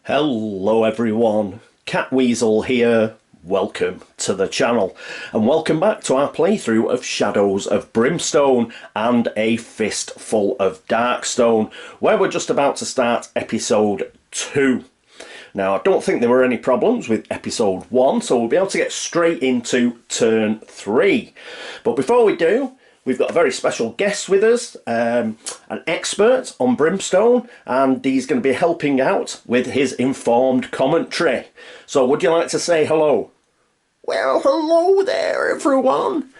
Hello everyone, Catweazle here. Welcome to the channel and welcome back to our playthrough of Shadows of Brimstone and a Fistful of Darkstone, where we're just about to start episode 2. Now, I don't think there were any problems with episode 1, so we'll be able to get straight into turn 3. But before we do, we've got a very special guest with us, an expert on Brimstone, and he's going to be helping out with his informed commentary. So would you like to say hello? Well, hello there, everyone.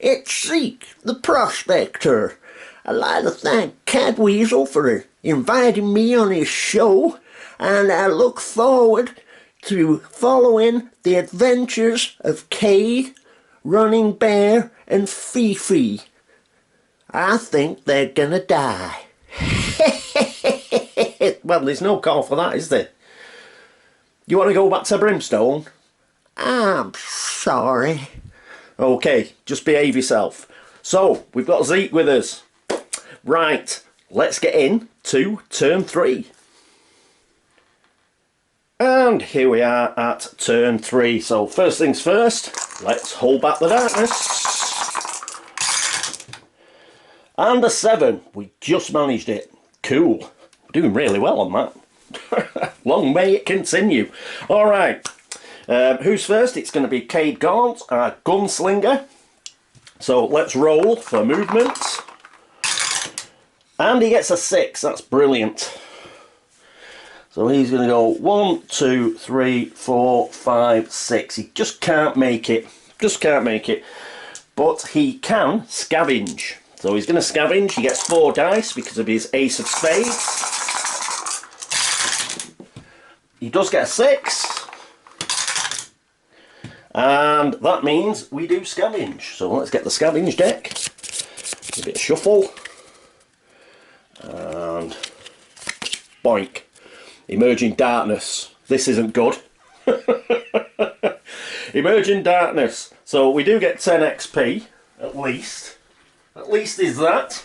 It's Zeke, the prospector. I'd like to thank Catweazle for inviting me on his show, and I look forward to following the adventures of Cade, Running Bear, and Fifi. I think they're gonna die. Well, there's no call for that, is there? You want to go back to Brimstone? I'm sorry. Okay, just behave yourself. So, we've got Zeke with us. Right, let's get in to turn 3. And here we are at turn 3. So first things first, let's hold back the darkness. And a 7. We just managed it. Cool. We're doing really well on that. Long may it continue. Alright. Who's first? It's going to be Cade Gaunt, our gunslinger. So let's roll for movement. And he gets a 6. That's brilliant. So he's going to go 1, 2, 3, 4, 5, 6. He just can't make it. Just can't make it. But he can scavenge. So he's going to scavenge. He gets 4 dice because of his ace of spades. He does get a 6. And that means we do scavenge. So let's get the scavenge deck. A bit of shuffle. And boink. Emerging darkness. This isn't good. Emerging darkness. So we do get 10 XP, at least. At least is that.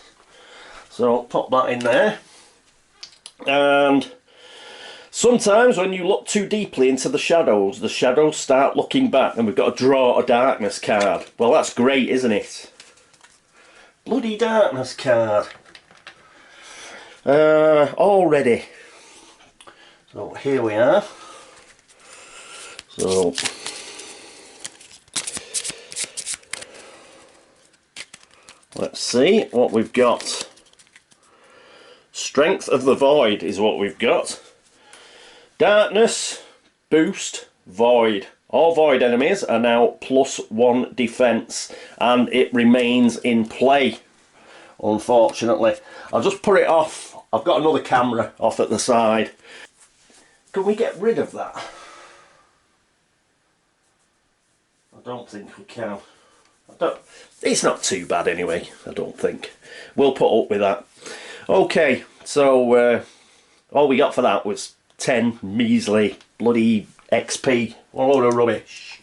So pop that in there. And sometimes when you look too deeply into the shadows start looking back, and we've got to draw a darkness card. Well, that's great, isn't it? Bloody darkness card. Already. So here we are. So let's see what we've got. Strength of the Void is what we've got. Darkness, boost, void. All void enemies are now +1 defense, and it remains in play, unfortunately. I'll just put it off. I've got another camera off at the side. Can we get rid of that? I don't think we can. It's not too bad anyway, I don't think. We'll put up with that. Okay, so all we got for that was 10 measly bloody XP. A load of rubbish.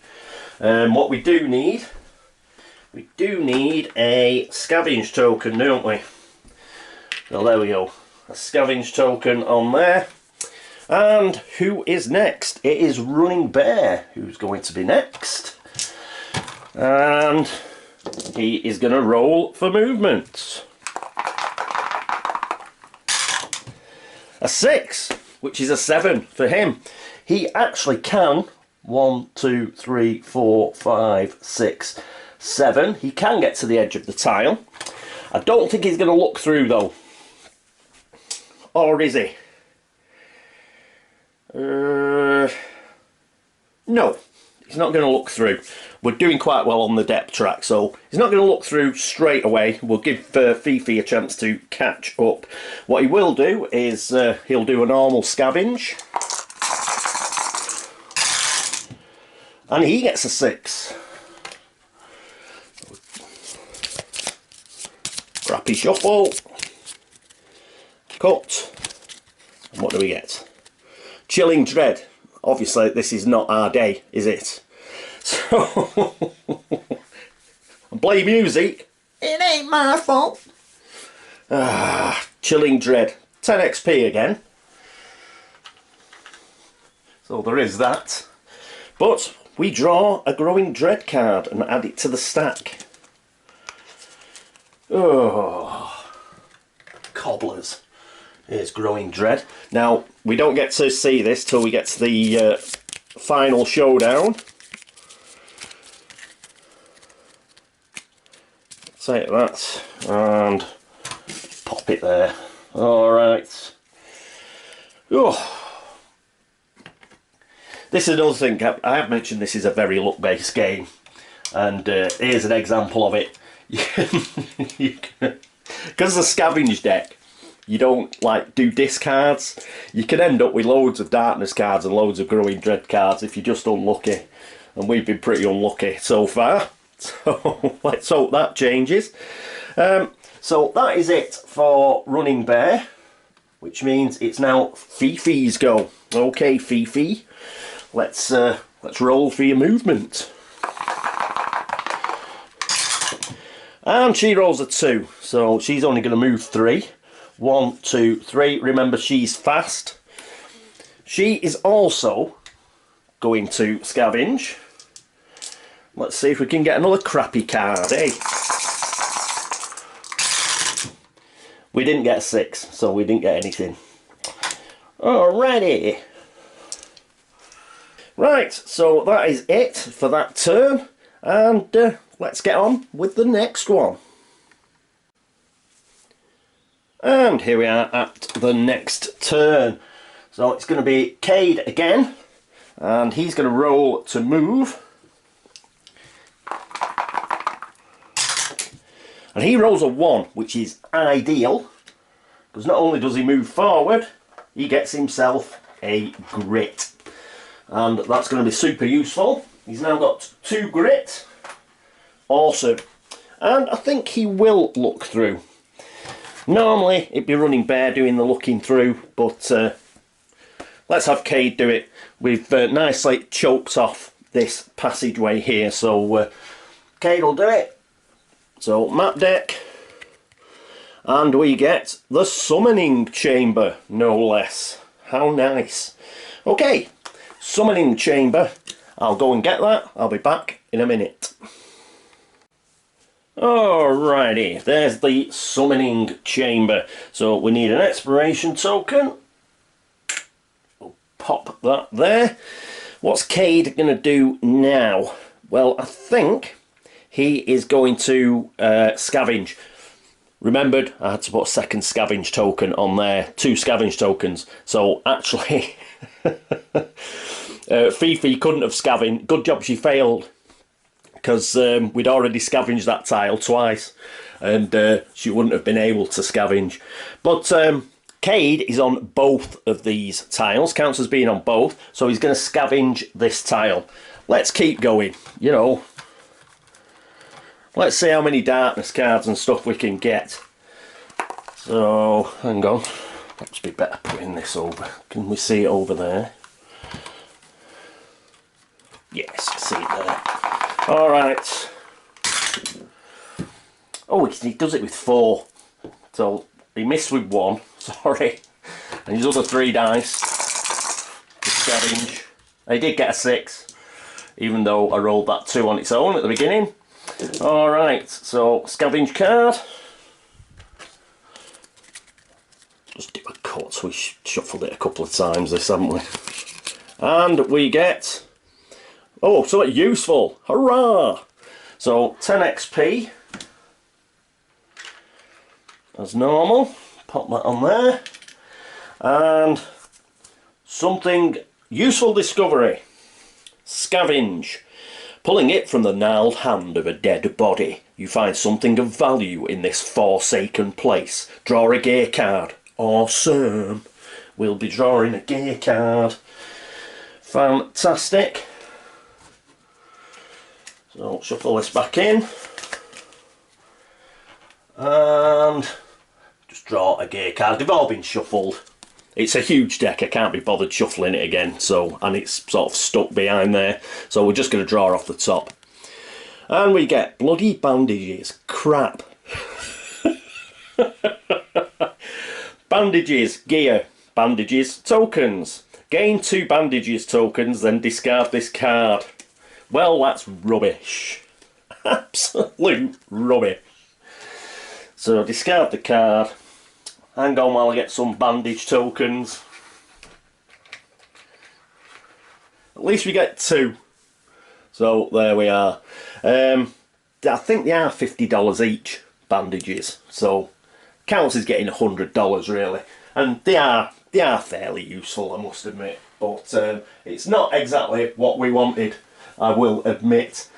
What we do need a scavenge token, don't we? So there we go. A scavenge token on there. And who is next? It is Running Bear who's going to be next. And he is going to roll for movement. A 6, which is a 7 for him. He actually can 1, 2, 3, 4, 5, 6, 7. He can get to the edge of the tile. I don't think he's going to look through though. Or is he? No, he's not going to look through. We're doing quite well on the depth track, so he's not going to look through straight away. We'll give Fifi a chance to catch up. What he will do is he'll do a normal scavenge, and he gets a 6. Crappy shuffle, cut, and what do we get? Chilling Dread. Obviously this is not our day, is it? So play music. It ain't my fault. Chilling Dread. 10 XP again. So there is that. But we draw a Growing Dread card and add it to the stack. Oh, cobblers. Here's Growing Dread. Now, we don't get to see this till we get to the final showdown. Take that and pop it there. Alright. Oh. This is another thing, I have mentioned this is a very luck-based game, and here's an example of it. Because the Scavenge deck, you don't like do discards, you can end up with loads of Darkness cards and loads of Growing Dread cards if you're just unlucky, and we've been pretty unlucky so far, so let's hope that changes. So that is it for Running Bear, which means it's now Fifi's go. Okay, Fifi. Let's roll for your movement. And she rolls a 2, so she's only going to move 3. 1, 2, 3. Remember, she's fast. She is also going to scavenge. Let's see if we can get another crappy card, eh? We didn't get a 6, so we didn't get anything. Alrighty. Right, so that is it for that turn, and let's get on with the next one. And here we are at the next turn. So it's going to be Cade again, and he's going to roll to move. And he rolls a 1, which is ideal, because not only does he move forward, he gets himself a grit. And that's going to be super useful. He's now got 2 grit. Awesome. And I think he will look through. Normally it'd be Running Bear doing the looking through, but let's have Cade do it. We've nicely choked off this passageway here, so Cade will do it. So map deck, and we get the Summoning Chamber, no less. How nice. Okay. Summoning Chamber. I'll go and get that. I'll be back in a minute. Alrighty, there's the Summoning Chamber. So we need an Expiration token. We'll pop that there. What's Cade going to do now? Well, I think he is going to scavenge. Remembered, I had to put a second scavenge token on there. 2 scavenge tokens. So actually... Fifi couldn't have scavenged. Good job she failed, because we'd already scavenged that tile twice, and she wouldn't have been able to scavenge. But Cade is on both of these tiles, counts as being on both, so he's going to scavenge this tile. Let's keep going, you know. Let's see how many Darkness cards and stuff we can get. So, hang on. Perhaps be better putting this over. Can we see it over there? Yes, see it there. Alright. Oh, he does it with 4. So, he missed with 1. Sorry. And his other 3 dice. To scavenge. He did get a 6. Even though I rolled that 2 on its own at the beginning. Alright, so scavenge card. Just do a cut, we shuffled it a couple of times this, haven't we? And we get, oh, something useful, hurrah! So 10 XP, as normal, pop that on there, and something useful discovery, scavenge. Pulling it from the gnarled hand of a dead body, you find something of value in this forsaken place. Draw a gear card. Awesome. We'll be drawing a gear card. Fantastic. So shuffle this back in. And just draw a gear card. They've all been shuffled. It's a huge deck, I can't be bothered shuffling it again, so, and it's sort of stuck behind there, so we're just going to draw off the top. And we get bloody bandages. Crap. Bandages, gear, bandages, tokens. Gain 2 bandages tokens, then discard this card. Well, that's rubbish. Absolute rubbish. So discard the card. Hang on while I get some bandage tokens. At least we get 2. So there we are. I think they are $50 each, bandages. So counts as getting $100 really. And they are fairly useful, I must admit. But it's not exactly what we wanted, I will admit.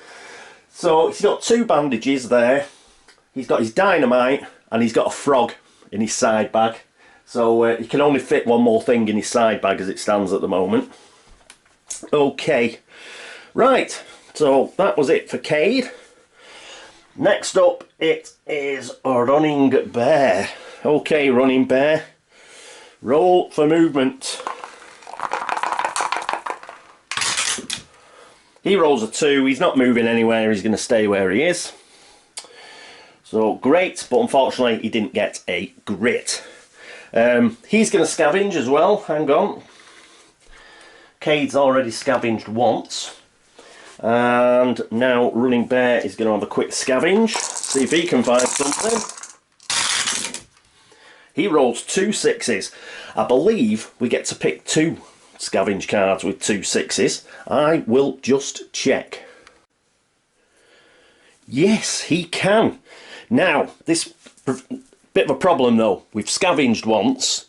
So he's got 2 bandages there. He's got his dynamite and he's got a frog in his side bag. So he can only fit one more thing in his side bag as it stands at the moment. Okay, right, so that was it for Cade. Next up it is Running Bear. Okay, Running Bear, roll for movement. He rolls a 2, he's not moving anywhere, he's going to stay where he is. So great, but unfortunately he didn't get a grit. He's going to scavenge as well, hang on. Cade's already scavenged once. And now Running Bear is going to have a quick scavenge, see if he can find something. He rolls 2 6s. I believe we get to pick 2 scavenge cards with 2 6s. I will just check. Yes, he can. Now, this bit of a problem though. We've scavenged once,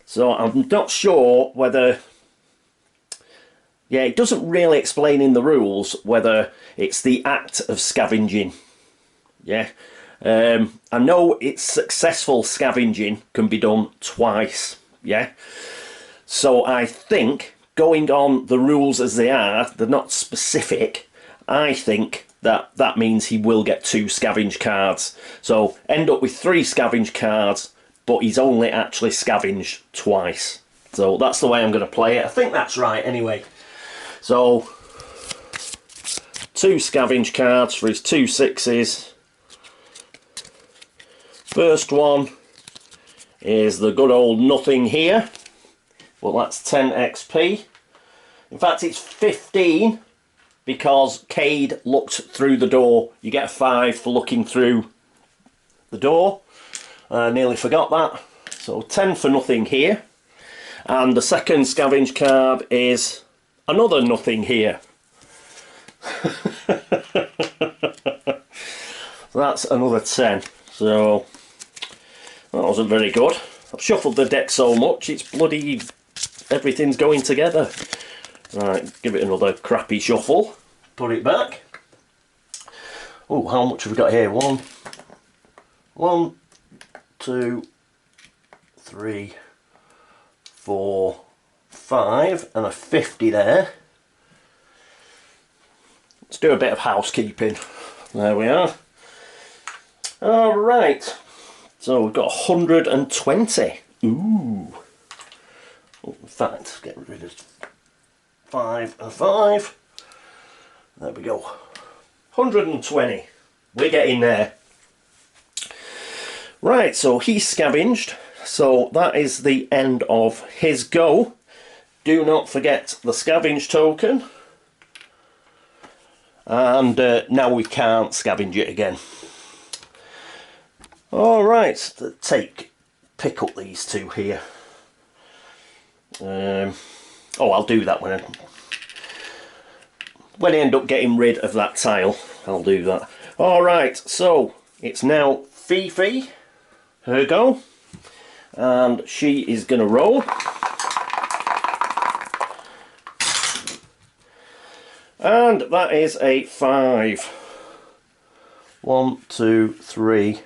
so I'm not sure whether... Yeah, it doesn't really explain in the rules whether it's the act of scavenging. Yeah, I know it's successful scavenging can be done twice. Yeah, so I think going on the rules as they are, they're not specific. I think that means he will get 2 scavenge cards. So end up with 3 scavenge cards, but he's only actually scavenged twice. So that's the way I'm going to play it. I think that's right anyway. So 2 scavenge cards for his 2 6s. First one is the good old nothing here. Well, that's 10 XP. In fact, it's 15 because Cade looked through the door. You get a 5 for looking through the door. I nearly forgot that. So 10 for nothing here. And the second scavenge card is another nothing here. That's another 10. So that wasn't very good. I've shuffled the deck so much it's bloody everything's going together. Right, give it another crappy shuffle. Put it back. Oh, how much have we got here? 1, 2, 3, 4, 5 and a 50 there. Let's do a bit of housekeeping. There we are. Alright, so we've got 120. Ooh. Oh, in fact, get rid of 5 and 5. There we go. 120. We're getting there. Right, so he's scavenged. So that is the end of his go. Do not forget the scavenge token. And now we can't scavenge it again. Alright, pick up these 2 here. Oh, I'll do that when I end up getting rid of that tile. I'll do that. Alright, so it's now Fifi, her go. And she is going to roll. And that is a 5. 1, 2, 3,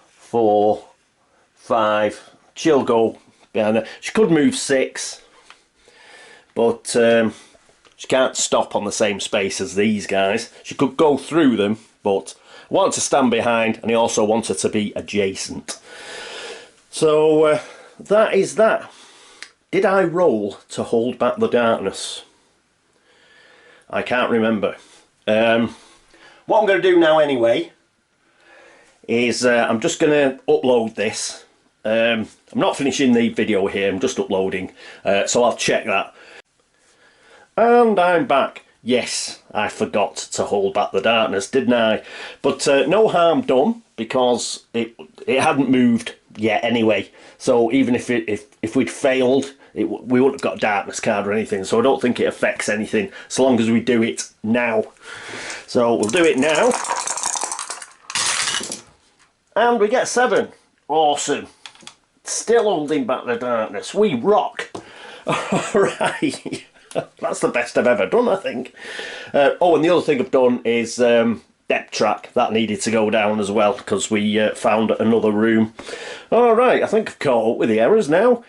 4, 5. She'll go behind there. She could move 6, but she can't stop on the same space as these guys. She could go through them, but I want to stand behind, and I also want her to be adjacent. So that is that. Did I roll to hold back the darkness? I can't remember. What I'm going to do now anyway is I'm just going to upload this I'm not finishing the video here, I'm just uploading, so I'll check that. And I'm back. Yes, I forgot to hold back the darkness, didn't I? But no harm done, because it hadn't moved yet anyway. So even if we'd failed, we wouldn't have got a darkness card or anything. So I don't think it affects anything, so long as we do it now. So we'll do it now. And we get 7. Awesome. Still holding back the darkness. We rock. Alright. That's the best I've ever done, I think. Oh, and the other thing I've done is depth track. That needed to go down as well, because we found another room. Alright, I think I've caught up with the errors now.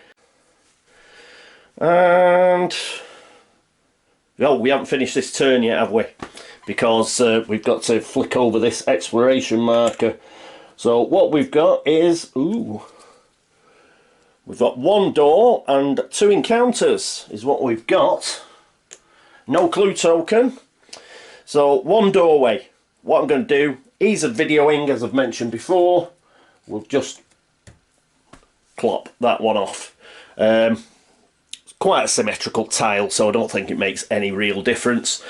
And... oh, we haven't finished this turn yet, have we? Because we've got to flick over this exploration marker. So what we've got is... ooh... we've got 1 door and 2 encounters is what we've got. No clue token. So 1 doorway. What I'm going to do, ease of videoing, as I've mentioned before, we'll just plop that one off. It's quite a symmetrical tile, so I don't think it makes any real difference.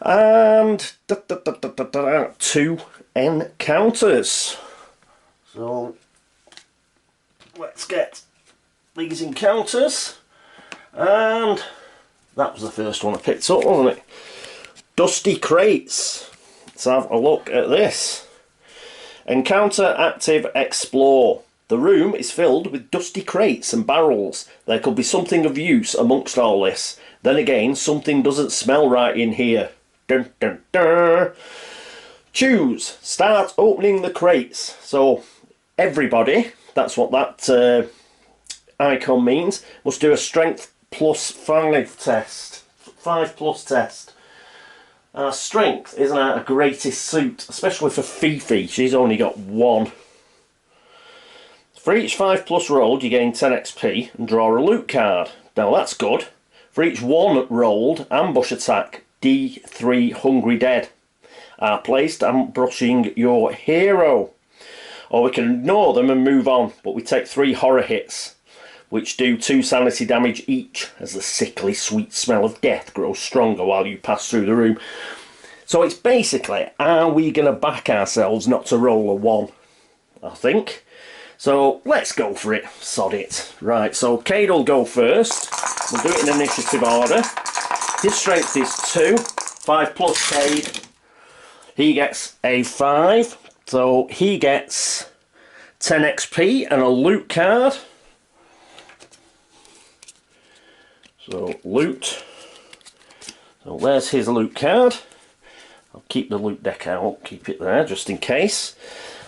And 2 encounters. So let's get these encounters, and that was the first one I picked up, wasn't it? Dusty crates. Let's have a look at this. Encounter active explore. The room is filled with dusty crates and barrels. There could be something of use amongst all this. Then again, something doesn't smell right in here. Dun, dun, dun. Choose. Start opening the crates. So everybody, that's what that icon means, must do a strength +5 test. 5+ test. Strength isn't our greatest suit, especially for Fifi. She's only got 1. For each 5+ rolled, you gain 10 XP and draw a loot card. Now that's good. For each 1 rolled, ambush attack D3 Hungry Dead are placed ambushing your hero. Or we can ignore them and move on, but we take 3 horror hits, which do 2 sanity damage each, as the sickly sweet smell of death grows stronger while you pass through the room. So it's basically, are we going to back ourselves not to roll a 1? I think. So let's go for it. Sod it. Right, so Cade will go first. We'll do it in initiative order. His strength is 2. 5+ Cade. He gets a 5. So he gets 10 XP and a loot card. So loot. So there's his loot card. I'll keep the loot deck out, keep it there just in case.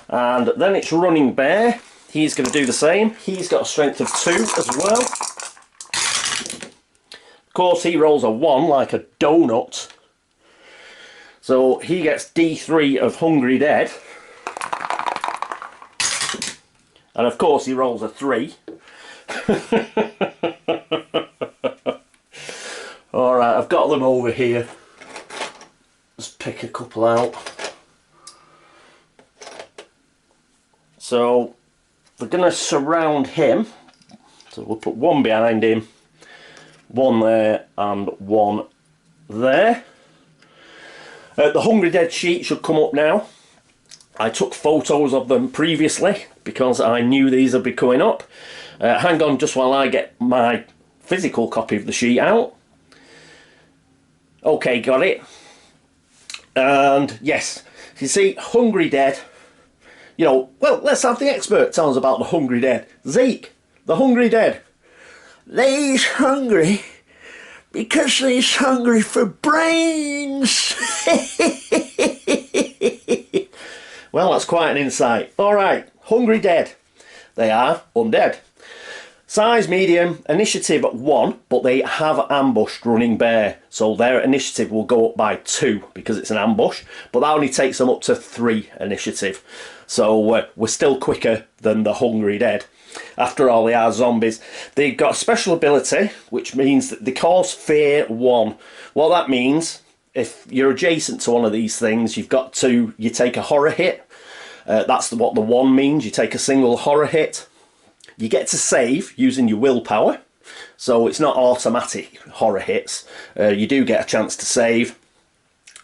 And then it's Running Bear. He's going to do the same. He's got a strength of 2 as well. Of course, he rolls a 1 like a donut. So he gets D3 of Hungry Dead. And of course he rolls a 3. Alright, I've got them over here. Let's pick a couple out. So we're going to surround him. So we'll put 1 behind him, 1 there and 1 there. The Hungry Dead sheet should come up now. I took photos of them previously because I knew these would be coming up. Hang on just while I get my physical copy of the sheet out. Okay, got it. And yes, you see, Hungry Dead, you know, well, let's have the expert tell us about the Hungry Dead. Zeke, the Hungry Dead. They's hungry because they's hungry for brains. Well, that's quite an insight. Alright, Hungry Dead. They are undead. Size medium, initiative 1, but they have ambushed Running Bear, so their initiative will go up by 2 because it's an ambush, but that only takes them up to 3 initiative. So we're still quicker than the Hungry Dead. After all, they are zombies. They've got a special ability, which means that they cause Fear 1. What that means, if you're adjacent to one of these things, you take a horror hit. That's what the 1 means. You take a single horror hit. You get to save using your willpower, so it's not automatic horror hits. You do get a chance to save,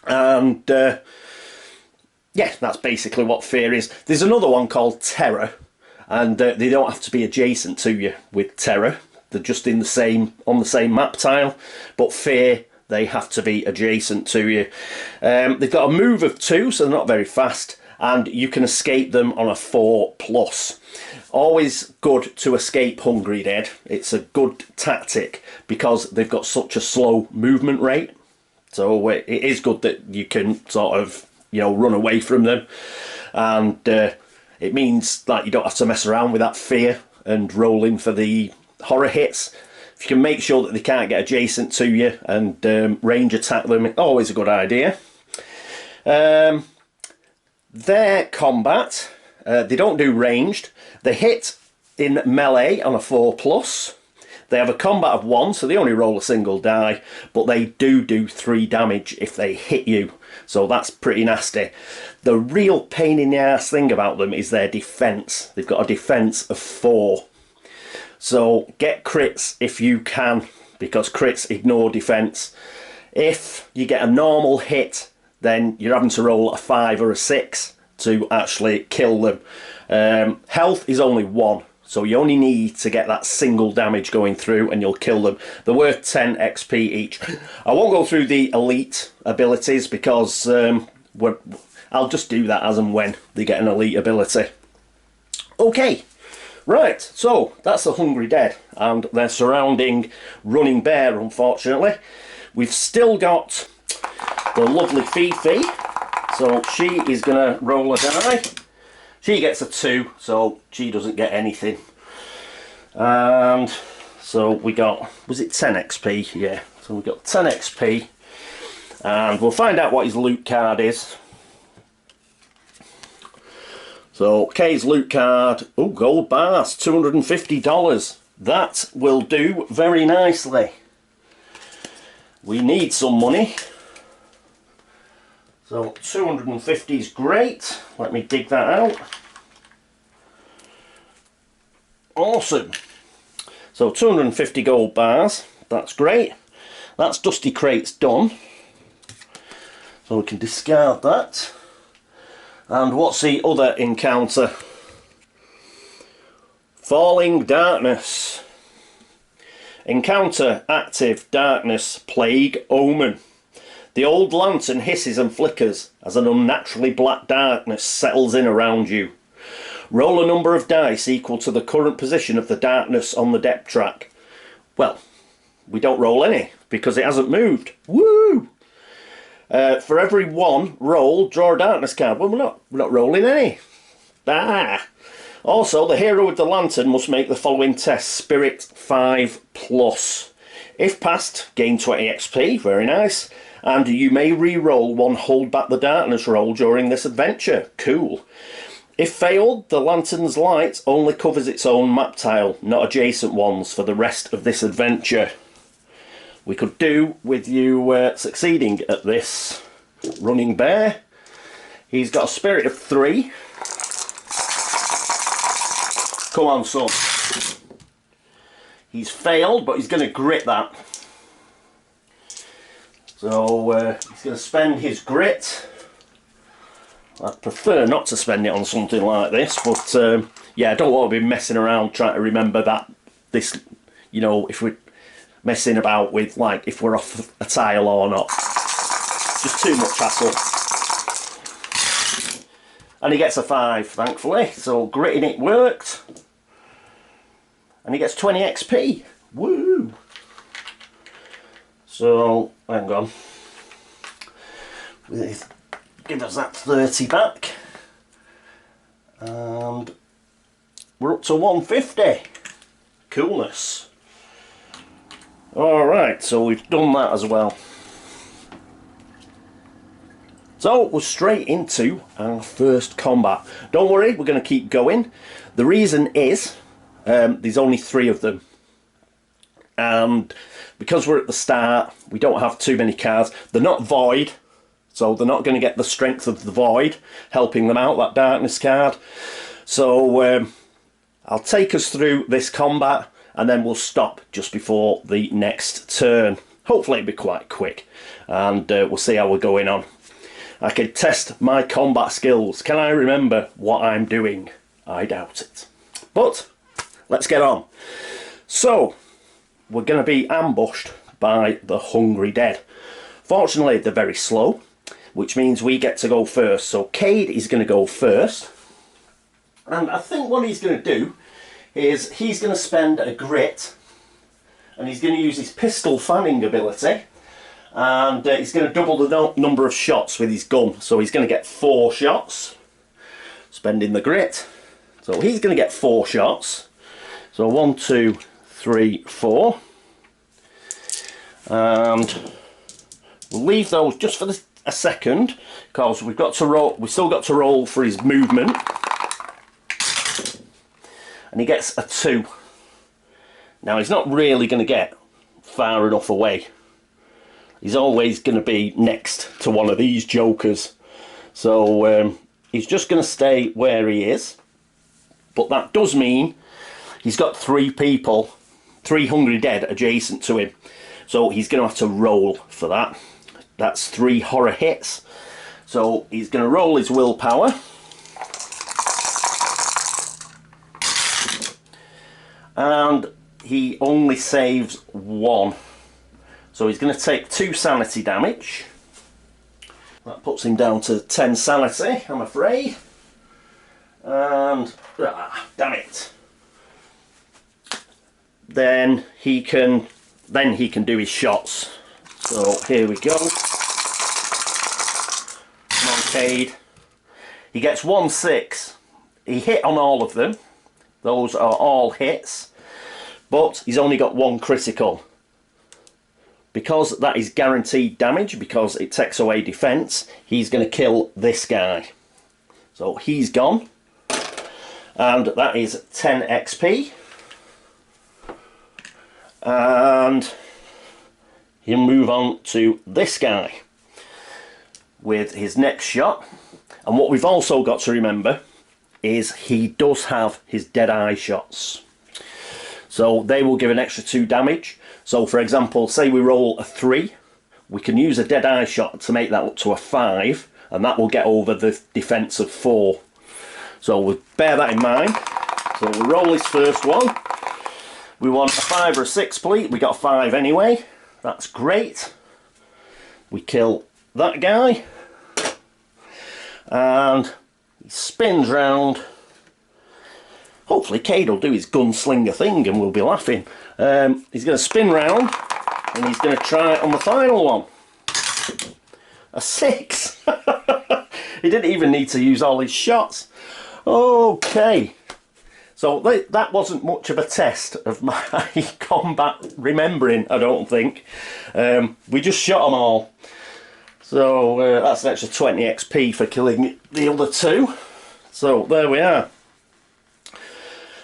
and yeah, that's basically what fear is. There's another one called terror, and they don't have to be adjacent to you with terror. They're just in the same on the same map tile, but fear, they have to be adjacent to you. They've got a move of 2, so they're not very fast, and you can escape them on a 4+. Always good to escape Hungry Dead. It's a good tactic because they've got such a slow movement rate. So it is good that you can sort of, you know, run away from them, and it means that you don't have to mess around with that fear and rolling for the horror hits. If you can make sure that they can't get adjacent to you and range attack them, it's always a good idea. Their combat, they don't do ranged. They hit in melee on a 4+. They have a combat of 1, so they only roll a single die, but they do 3 damage if they hit you, so that's pretty nasty. The real pain in the ass thing about them is their defense. They've got a defense of 4. So get crits if you can, because crits ignore defense. If you get a normal hit, then you're having to roll a 5 or a 6 to actually kill them. Health is only 1, so you only need to get that single damage going through and you'll kill them. They're worth 10 XP each. I won't go through the elite abilities because I'll just do that as and when they get an elite ability. Okay. Right, so that's the Hungry Dead and their surrounding running bear, unfortunately. We've still got the lovely Fifi, so she is going to roll a die. She gets a 2, so she doesn't get anything. And so we got, was it 10 XP? Yeah, so we got 10 XP. And we'll find out what his loot card is. So Kay's loot card, oh, gold bars, $250. That will do very nicely. We need some money. So 250 is great. Let me dig that out. Awesome. So 250 gold bars, that's great. That's Dusty Crates done. So we can discard that. And what's the other encounter? Falling Darkness. Encounter active darkness, plague, omen. The old lantern hisses and flickers as an unnaturally black darkness settles in around you. Roll a number of dice equal to the current position of the darkness on the depth track. Well, we don't roll any because it hasn't moved. Woo! For every 1 roll, draw a darkness card. Well, we're not rolling any. Also, the hero with the lantern must make the following test: Spirit 5+. If passed, gain 20 XP. Very nice. And you may re-roll 1 hold back the darkness roll during this adventure. Cool. If failed, the lantern's light only covers its own map tile, not adjacent ones, for the rest of this adventure. We could do with you succeeding at this running bear. He's got a spirit of 3. Come on, son. He's failed, but he's going to grit that. So he's going to spend his grit. I'd prefer not to spend it on something like this, but yeah, I don't want to be messing around trying to remember that this, you know, if we're messing about with, like, if we're off a tile or not. Just too much hassle. And he gets a 5, thankfully, so gritting it worked. And he gets 20 XP. Woo! So, hang on. Give us that 30 back. And we're up to 150. Coolness. Alright, so we've done that as well. So we're straight into our first combat. Don't worry, we're going to keep going. The reason is there's only 3 of them. And because we're at the start, we don't have too many cards. They're not void, so they're not going to get the strength of the void helping them out, that darkness card. So I'll take us through this combat and then we'll stop just before the next turn. Hopefully it'll be quite quick, and we'll see how we're going on. I can test my combat skills. Can I remember what I'm doing? I doubt it. But let's get on. So we're going to be ambushed by the Hungry Dead. Fortunately, they're very slow, which means we get to go first. So Cade is going to go first. And I think what he's going to do is he's going to spend a grit, and he's going to use his pistol fanning ability, and he's going to double the number of shots with his gun. So he's going to get 4 shots, spending the grit. So he's going to get 4 shots. So 1, 2, 3, 4. And we'll leave those just for a second, because we've got to roll. We've still got to roll for his movement. And he gets a 2. Now he's not really going to get far enough away. He's always going to be next to one of these jokers. So he's just going to stay where he is. But that does mean he's got 3 people, 3 Hungry Dead adjacent to him. So he's going to have to roll for that. That's 3 horror hits. So he's going to roll his willpower. And he only saves 1. So he's going to take 2 sanity damage. That puts him down to 10 sanity, I'm afraid. And damn it. Then he can do his shots. So here we go. Come on, Cade. He gets 1 6. He hit on all of them. Those are all hits. But he's only got 1 critical. Because that is guaranteed damage, because it takes away defense, he's going to kill this guy. So he's gone. And that is 10 XP. And he'll move on to this guy with his next shot. And what we've also got to remember is he does have his dead eye shots. So they will give an extra 2 damage. So for example, say we roll a 3, we can use a dead eye shot to make that up to a 5, and that will get over the defense of 4. So we'll bear that in mind. So we'll roll this first one. We want a 5 or a 6, please. We got a 5 anyway. That's great. We kill that guy. And he spins round. Hopefully Cade will do his gunslinger thing and we'll be laughing. He's going to spin round and he's going to try it on the final one. A 6. He didn't even need to use all his shots. Okay. So that wasn't much of a test of my combat remembering, I don't think. We just shot them all. So that's an extra 20 XP for killing the other 2. So there we are.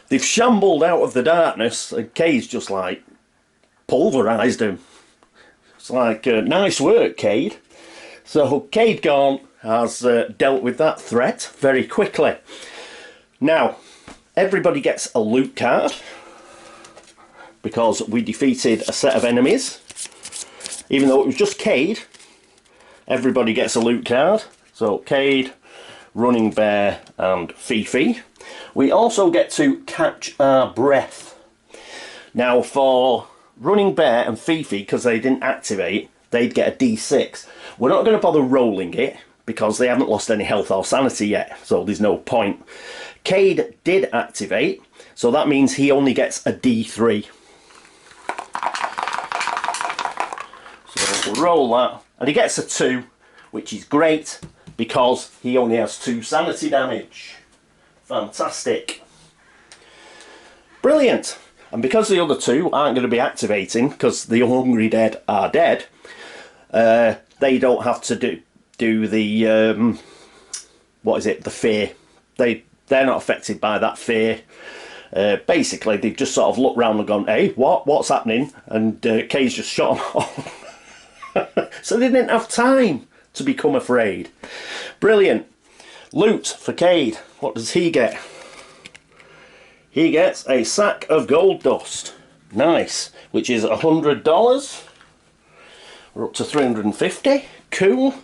They've shambled out of the darkness and Cade's just like pulverised him. It's like, nice work, Cade. So Cade Gaunt has dealt with that threat very quickly. Now, everybody gets a loot card because we defeated a set of enemies. Even though it was just Cade, everybody gets a loot card. So Cade, Running Bear and Fifi. We also get to catch our breath. Now for Running Bear and Fifi, because they didn't activate, they'd get a D6. We're not going to bother rolling it because they haven't lost any health or sanity yet, so there's no point. Cade did activate, so that means he only gets a D3. So we'll roll that, and he gets a 2, which is great because he only has 2 sanity damage. Fantastic. Brilliant. And because the other 2 aren't going to be activating, because the Hungry Dead are dead, they don't have to do the, what is it, the fear. They're not affected by that fear. Basically, they've just sort of looked round and gone, hey, what's happening? And Kay's just shot them all. So they didn't have time to become afraid. Brilliant. Loot for Cade. What does he get? he gets a sack of gold dust. Nice. Which is $100. We're up to 350. Cool.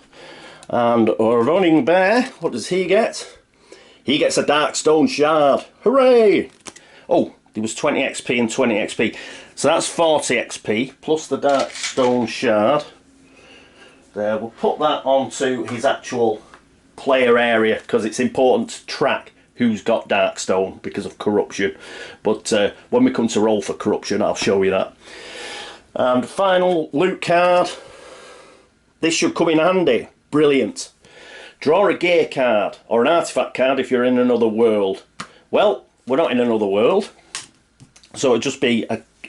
And our running bear, what does he get? He gets a Darkstone shard. Hooray! Oh, there was 20 XP and 20 XP. So that's 40 XP plus the Darkstone shard. There, we'll put that onto his actual player area because it's important to track who's got Darkstone because of corruption. But when we come to roll for corruption, I'll show you that. And final loot card. This should come in handy. Brilliant. Draw a gear card or an artifact card if you're in another world. Well, we're not in another world, so it'll just be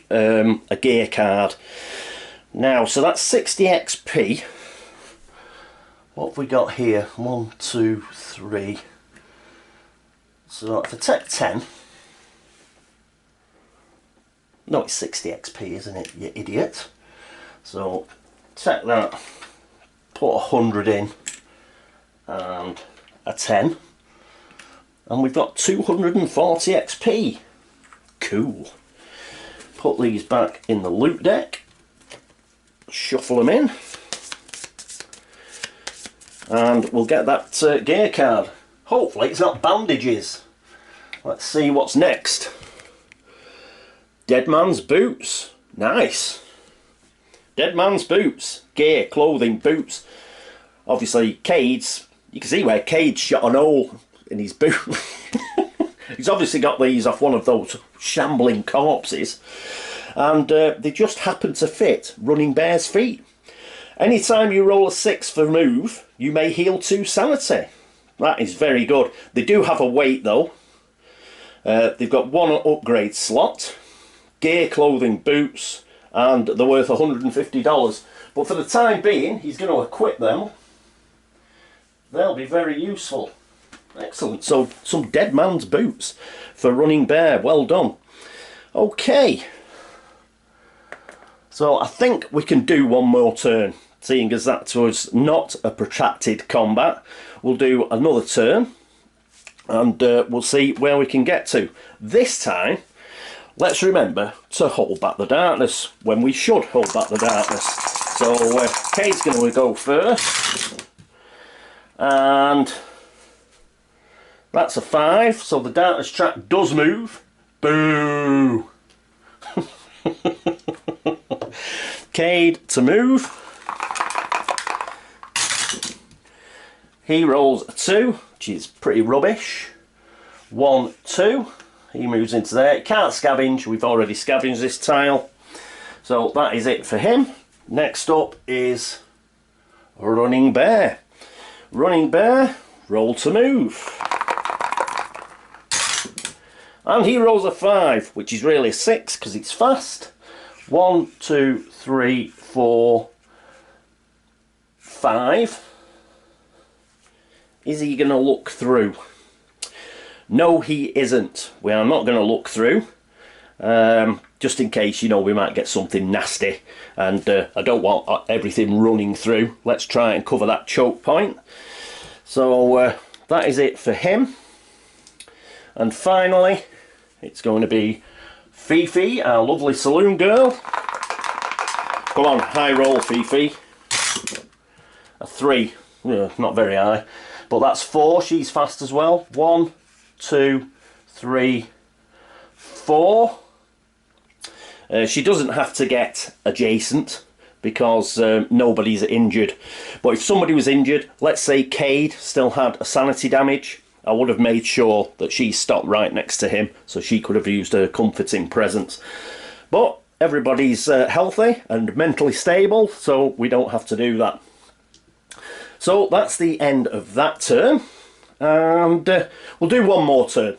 a gear card. Now, so that's 60 XP. What have we got here? 1, 2, 3. So if I take 10, no, it's 60 XP, isn't it, you idiot? So take that, put 100 in, and a 10, and we've got 240 XP. Cool. Put these back in the loot deck, shuffle them in, and we'll get that gear card. Hopefully it's not bandages. Let's see what's next. Dead man's boots. Nice. Dead man's boots. Gear, clothing, boots. Obviously Cade's, you can see where Cade shot an hole in his boot. He's obviously got these off one of those shambling corpses, and they just happen to fit Running Bear's feet. Anytime you roll a 6 for move, you may heal 2 sanity. That is very good. They do have a weight though. They've got 1 upgrade slot, gear, clothing, boots, and they're worth $150. But for the time being, he's going to equip them. They'll be very useful. Excellent. So some dead man's boots for Running Bear. Well done. Okay. So I think we can do one more turn, seeing as that was not a protracted combat. We'll do another turn and we'll see where we can get to. This time, let's remember to hold back the darkness when we should hold back the darkness. So Kate's going to go first, and that's a 5, so the darkness track does move. Boo! Cade to move. He rolls a 2, which is pretty rubbish. 1, 2. He moves into there. He can't scavenge. We've already scavenged this tile. So that is it for him. Next up is Running Bear. Running Bear, roll to move. And he rolls a 5, which is really a 6 because it's fast. 1, 2, 3, 4, 5. Is he going to look through? No, he isn't. We are not going to look through. Just in case, you know, we might get something nasty. And I don't want everything running through. Let's try and cover that choke point. So that is it for him. And finally, it's going to be Fifi, our lovely saloon girl. Come on, high roll, Fifi. A 3. Not very high. But that's 4. She's fast as well. 1, 2, 3, 4. She doesn't have to get adjacent because nobody's injured. But if somebody was injured, let's say Cade still had a sanity damage, I would have made sure that she stopped right next to him so she could have used her comforting presence. But everybody's healthy and mentally stable, so we don't have to do that. So that's the end of that turn, and we'll do one more turn.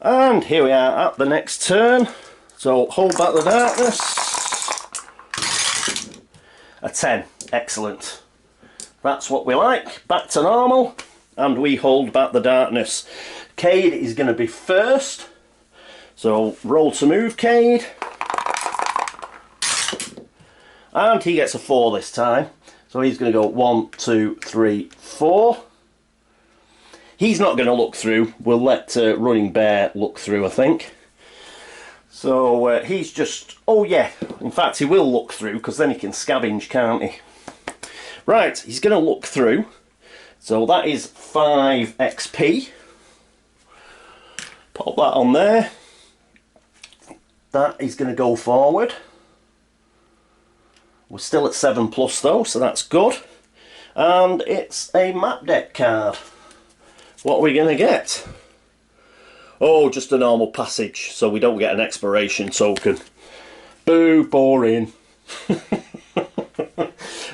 And here we are at the next turn. So hold back the darkness. A 10, excellent. That's what we like. Back to normal, and we hold back the darkness. Cade is going to be first. So roll to move, Cade. And he gets a 4 this time. So he's going to go 1, 2, 3, 4. He's not going to look through. We'll let Running Bear look through, I think. So he's just... Oh yeah, in fact he will look through, because then he can scavenge, can't he? Right, he's going to look through. So that is 5 XP. Pop that on there. That is going to go forward. We're still at 7+ though, so that's good. And it's a map deck card. What are we going to get? Oh, just a normal passage, so we don't get an exploration token. Boo, boring.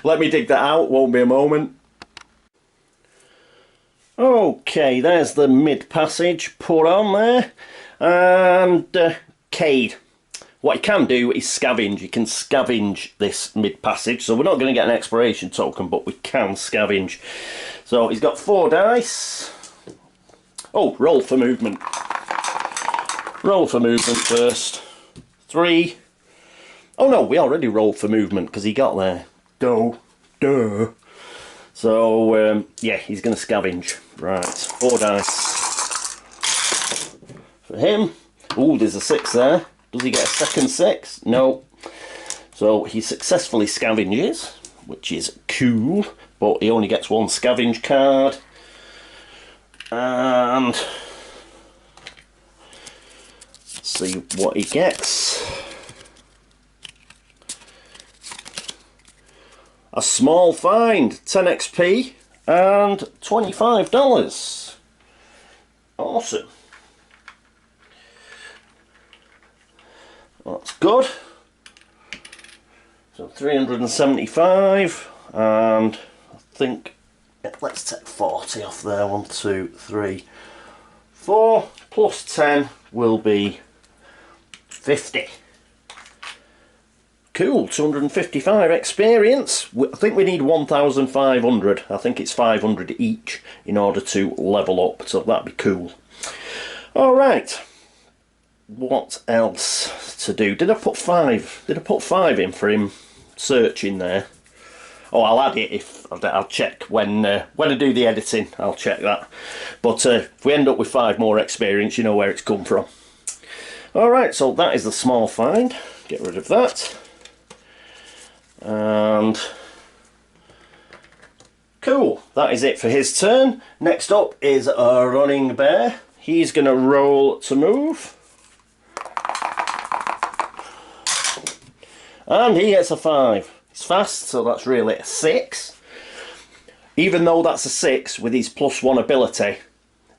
Let me dig that out, won't be a moment. Okay, there's the mid passage put on there. And Cade. What he can do is scavenge. He can scavenge this mid passage, so we're not going to get an exploration token, but we can scavenge. So he's got 4 dice. Oh, roll for movement. Roll for movement first. 3. Oh no, we already rolled for movement because he got there. Duh. So, yeah, he's going to scavenge. Right, 4 dice. For him. Ooh, there's a 6 there. Does he get a second 6? No. So he successfully scavenges, which is cool. But he only gets 1 scavenge card. And let's see what he gets. A small find, 10 XP and $25. Awesome. That's good. So 375, and I think let's take 40 off there. 1, 2, 3, 4 plus 10 will be 50. Cool, 255 experience. I think we need 1,500. I think it's 500 each in order to level up, so that'd be cool. Alright, what else to do? Did I put 5? Did I put 5 in for him searching there? Oh, I'll add it if I'll check when I do the editing. I'll check that. But if we end up with 5 more experience, you know where it's come from. Alright, so that is the small find. Get rid of that. And cool, that is it for his turn. Next up is a Running Bear. He's going to roll to move. And he gets a 5. He's fast, so that's really a 6. Even though that's a 6 with his +1 ability,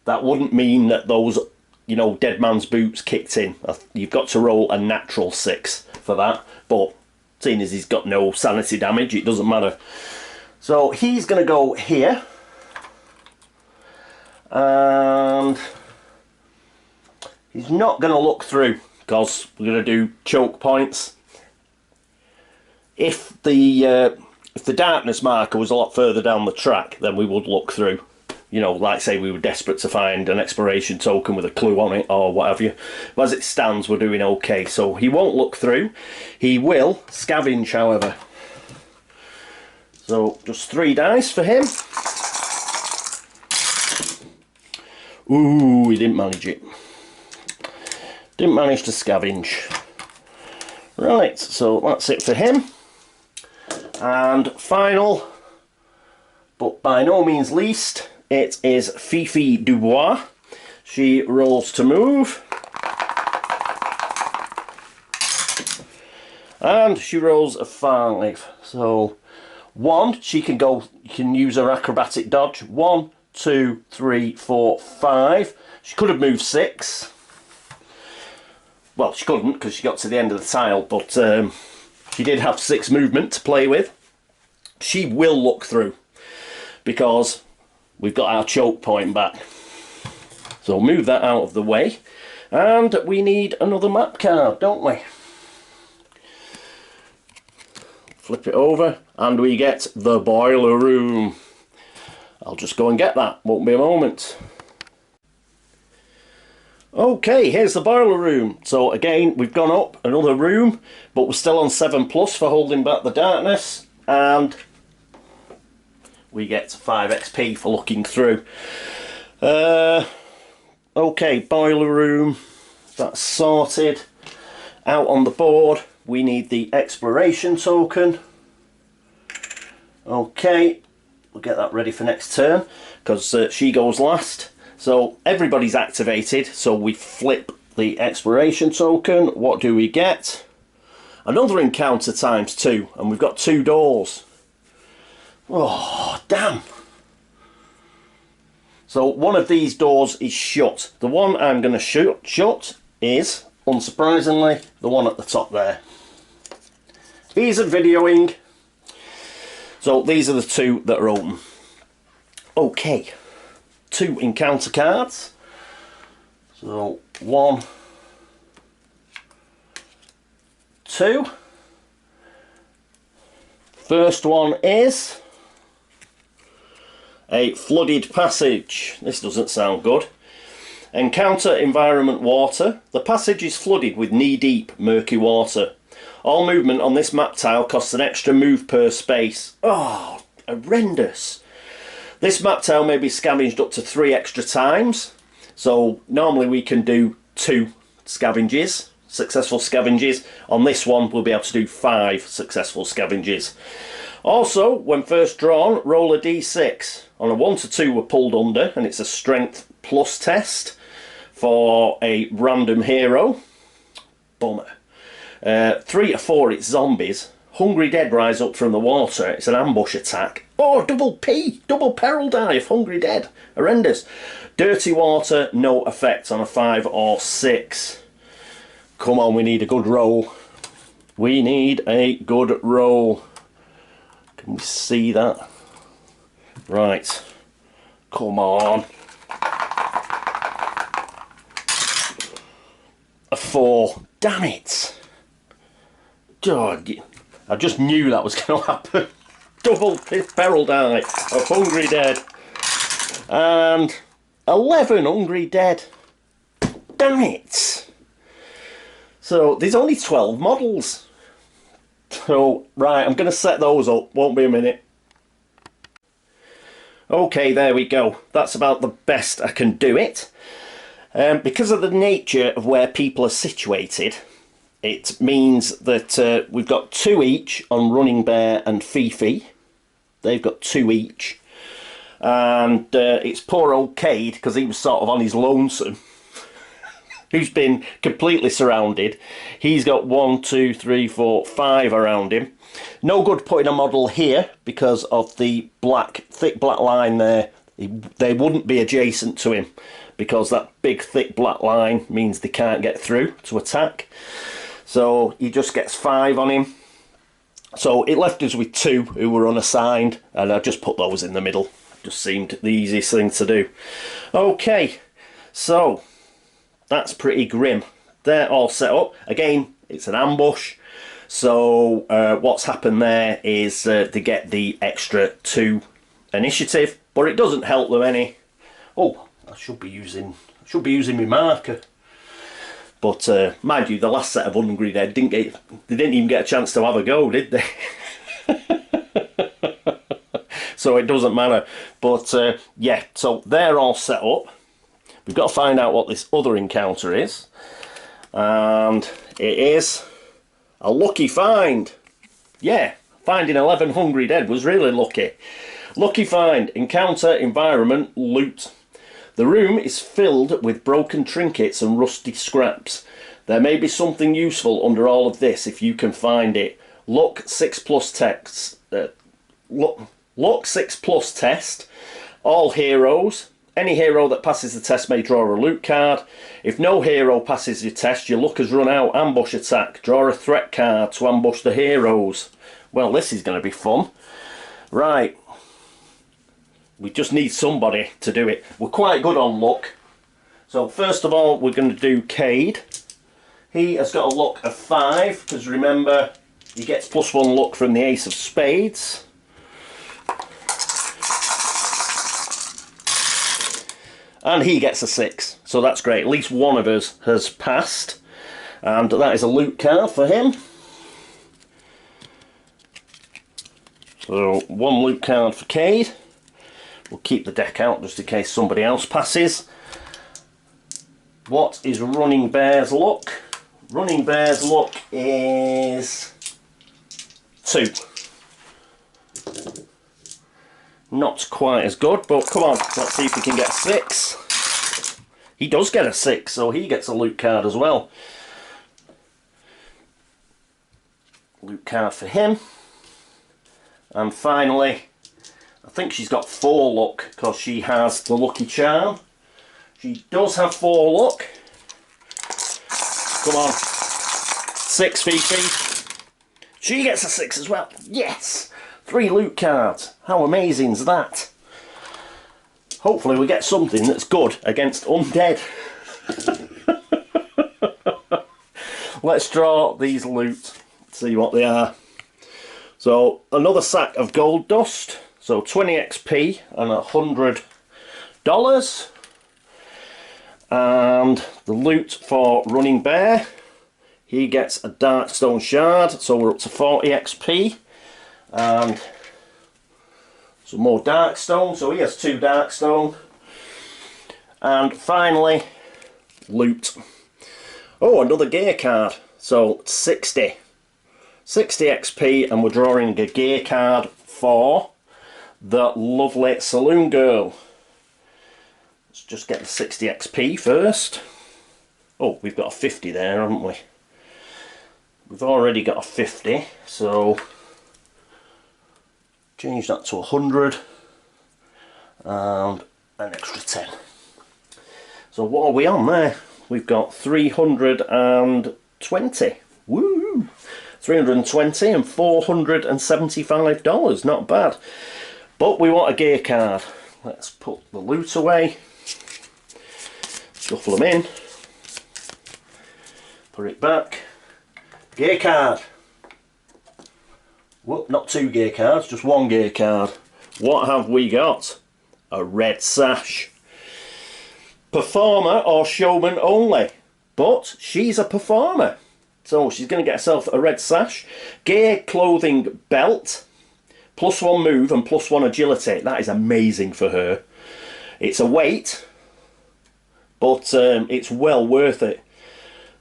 that wouldn't mean that those, you know, Dead Man's Boots kicked in. You've got to roll a natural 6 for that, but seeing as he's got no sanity damage, it doesn't matter. So he's going to go here. And he's not going to look through because we're going to do choke points. If the darkness marker was a lot further down the track, then we would look through. You know, like say we were desperate to find an exploration token with a clue on it or what have you. But as it stands, we're doing okay. So he won't look through. He will scavenge, however. So just 3 dice for him. Ooh, he didn't manage it. Didn't manage to scavenge. Right, so that's it for him. And final, but by no means least, it is Fifi Dubois. She rolls to move. And she rolls a 5. So 1, she can go, you can use her acrobatic dodge. 1, 2, 3, 4, 5. She could have moved 6. Well, she couldn't because she got to the end of the tile, but she did have 6 movement to play with. She will look through because we've got our choke point back. So move that out of the way. And we need another map card, don't we? Flip it over and we get the boiler room. I'll just go and get that, won't be a moment. Okay, here's the boiler room. So again, we've gone up another room, but we're still on 7+ for holding back the darkness, and we get 5 XP for looking through. Okay, boiler room, that's sorted. Out on the board, we need the exploration token. Okay, we'll get that ready for next turn, because she goes last. So everybody's activated, so we flip the exploration token. What do we get? Another encounter ×2, and we've got 2 doors. Oh, damn. So one of these doors is shut. The one I'm going to shut is, unsurprisingly, the one at the top there. Ease of videoing. So these are the 2 that are open. Okay. 2 encounter cards. So 1, 2. First one is a flooded passage. This doesn't sound good. Encounter environment water. The passage is flooded with knee-deep murky water. All movement on this map tile costs an extra move per space. Oh, horrendous. This map tile may be scavenged up to 3 extra times. So normally we can do 2 scavenges, successful scavenges. On this one we'll be able to do 5 successful scavenges. Also, when first drawn, roll a d6. On a 1 to 2 we're pulled under, and it's a strength plus test for a random hero. Bummer. 3 to 4 it's zombies. Hungry Dead rise up from the water. It's an ambush attack. Oh, double P! Double peril die if Hungry Dead. Horrendous. Dirty water, no effect on a 5 or 6. Come on, we need a good roll. We need a good roll. Can we see that? Right. Come on. A 4. Damn it. God, I just knew that was going to happen. Double peril die of Hungry Dead. And 11 Hungry Dead. Damn it. So there's only 12 models. So, right, I'm going to set those up. Won't be a minute. Okay, there we go. That's about the best I can do it. Because of the nature of where people are situated, it means that we've got 2 each on Running Bear and Fifi. They've got 2 each. And it's poor old Cade, because he was sort of on his lonesome, who's been completely surrounded. He's got 1, 2, 3, 4, 5 around him. No good putting a model here because of the thick black line there. They wouldn't be adjacent to him because that big thick black line means they can't get through to attack. So he just gets 5 on him. So it left us with 2 who were unassigned, and I just put those in the middle. Just seemed the easiest thing to do. Okay, so that's pretty grim. They're all set up. Again, it's an ambush. So what's happened there is they get the extra 2 initiative, but it doesn't help them any. Oh, I should be using my marker. But mind you, the last set of Hungry Dead didn't even get a chance to have a go, did they? So it doesn't matter. But yeah, so they're all set up. We've got to find out what this other encounter is. And it is a lucky find. Yeah, finding 11 Hungry Dead was really lucky. Lucky find. Encounter, environment, loot. The room is filled with broken trinkets and rusty scraps. There may be something useful under all of this if you can find it. Luck 6+ text. Luck 6+ test. All heroes. Any hero that passes the test may draw a loot card. If no hero passes your test, your luck has run out. Ambush attack. Draw a threat card to ambush the heroes. Well, this is going to be fun. Right. We just need somebody to do it. We're quite good on luck. So first of all, we're going to do Cade. He has got a luck of 5, because remember, he gets +1 luck from the Ace of Spades. And he gets a 6, so that's great. At least one of us has passed, and that is a loot card for him. So 1 loot card for Cade. We'll keep the deck out just in case somebody else passes. What is Running Bear's luck? Running Bear's luck is 2. Not quite as good, but come on, let's see if we can get a 6. He does get a 6, so he gets a loot card as well. Loot card for him. And finally, I think she's got 4 luck because she has the lucky charm. She does have 4 luck. Come on. 6, Fifi. She gets a 6 as well. Yes! 3 loot cards. How amazing is that? Hopefully we get something that's good against undead. Let's draw these loot. See what they are. So another sack of gold dust. So 20 XP and $100. And the loot for Running Bear. He gets a Darkstone shard. So we're up to 40 XP. And some more Darkstone. So he has 2 Darkstone. And finally, loot. Oh, another gear card. So 60 XP, and we're drawing a gear card for the lovely Saloon Girl. Let's just get the 60 XP first. Oh, we've got a 50 there, haven't we? We've already got a 50, so change that to 100 and an extra 10. So what are we on there? We've got 320. Woo! 320 and $475. Not bad. But we want a gear card. Let's put the loot away. Shuffle them in. Put it back. Gear card. Whoop, not 2 gear cards, just 1 gear card. What have we got? A red sash. Performer or showman only. But she's a performer. So she's going to get herself a red sash. Gear clothing belt. +1 move and +1 agility. That is amazing for her. It's a weight, but it's well worth it.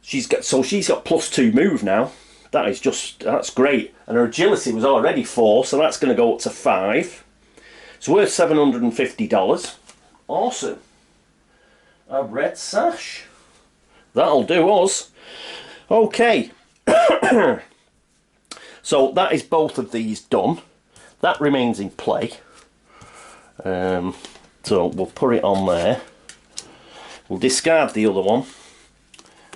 She's got +2 move now. That's great. And her agility was already 4, so that's going to go up to 5. It's worth $750. Awesome. A red sash. That'll do us. Okay. So that is both of these done. That remains in play. So we'll put it on there. We'll discard the other one.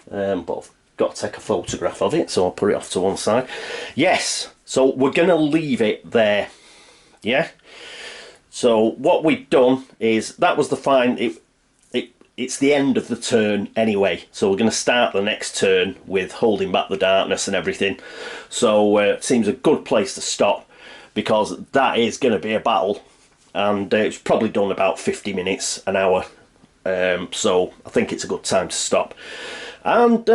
But I've got to take a photograph of it, so I'll put it off to one side. Yes, so we're going to leave it there. Yeah? So what we've done is, that was the fine. It's the end of the turn anyway, so we're going to start the next turn with holding back the darkness and everything. So it seems a good place to stop, because that is going to be a battle, and it's probably done about 50 minutes, an hour. So I think it's a good time to stop. And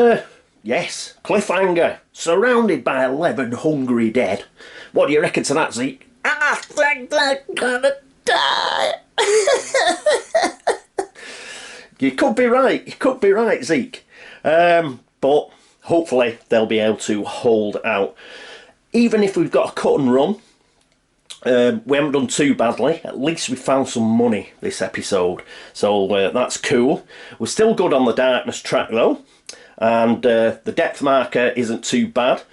yes, cliffhanger, surrounded by 11 hungry dead. What do you reckon to that, Zeke? I think they're gonna die. You could be right, Zeke. But hopefully they'll be able to hold out. Even if we've got a cut and run, we haven't done too badly. At least we found some money this episode, so that's cool. We're still good on the darkness track though, and the depth marker isn't too bad.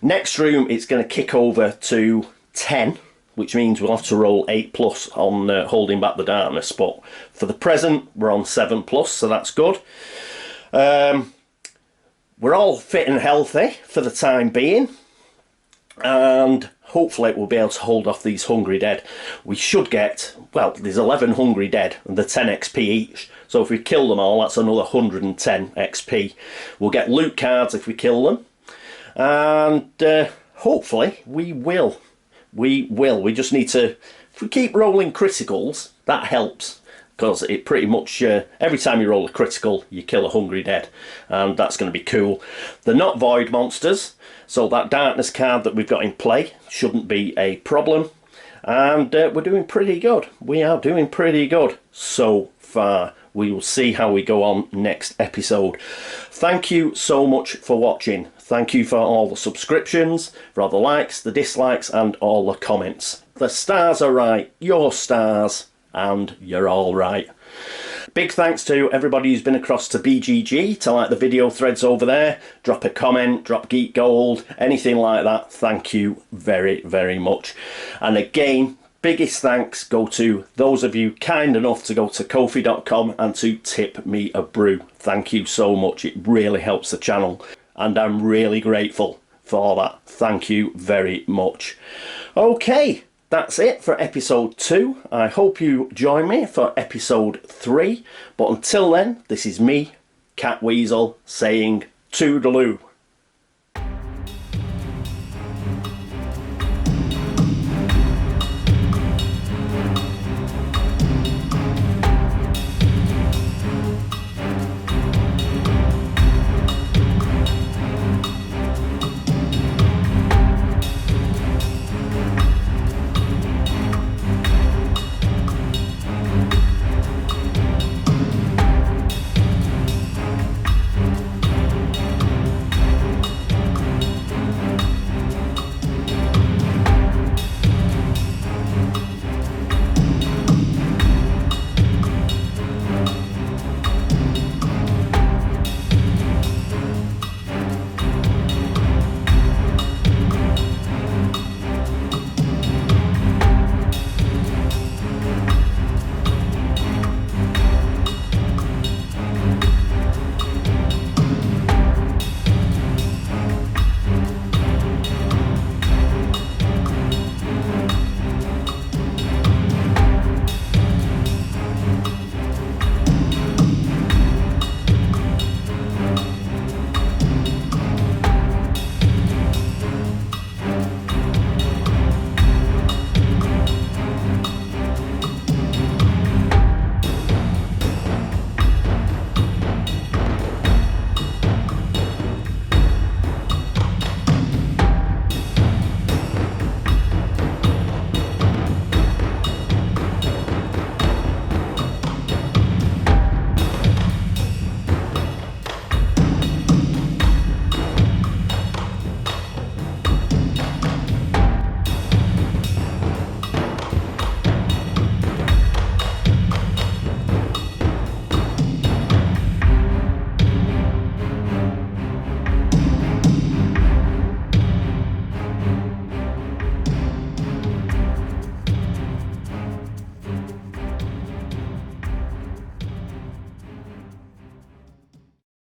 Next room it's going to kick over to 10, which means we'll have to roll 8+ on holding back the darkness, but for the present we're on 7+, so that's good. We're all fit and healthy for the time being, and hopefully we'll be able to hold off these hungry dead. We should get, well, there's 11 hungry dead and they're 10 XP each, so if we kill them all, that's another 110 XP. We'll get loot cards if we kill them, and hopefully we will. We just need to, if we keep rolling criticals, that helps, because it pretty much, every time you roll a critical, you kill a hungry dead, and that's going to be cool. They're not void monsters, so that darkness card that we've got in play shouldn't be a problem. and we're doing pretty good. We are doing pretty good so far. We will see how we go on next episode. Thank you so much for watching. Thank you for all the subscriptions, for all the likes, the dislikes, and all the comments. The stars are right, you're stars, and you're all right. Big thanks to everybody who's been across to BGG to like the video threads over there. Drop a comment, drop Geek Gold, anything like that. Thank you very, very much. And again, biggest thanks go to those of you kind enough to go to Ko-fi.com and to tip me a brew. Thank you so much. It really helps the channel, and I'm really grateful for that. Thank you very much. Okay, that's it for episode 2. I hope you join me for episode 3. But until then, this is me, Catweazle, saying toodaloo.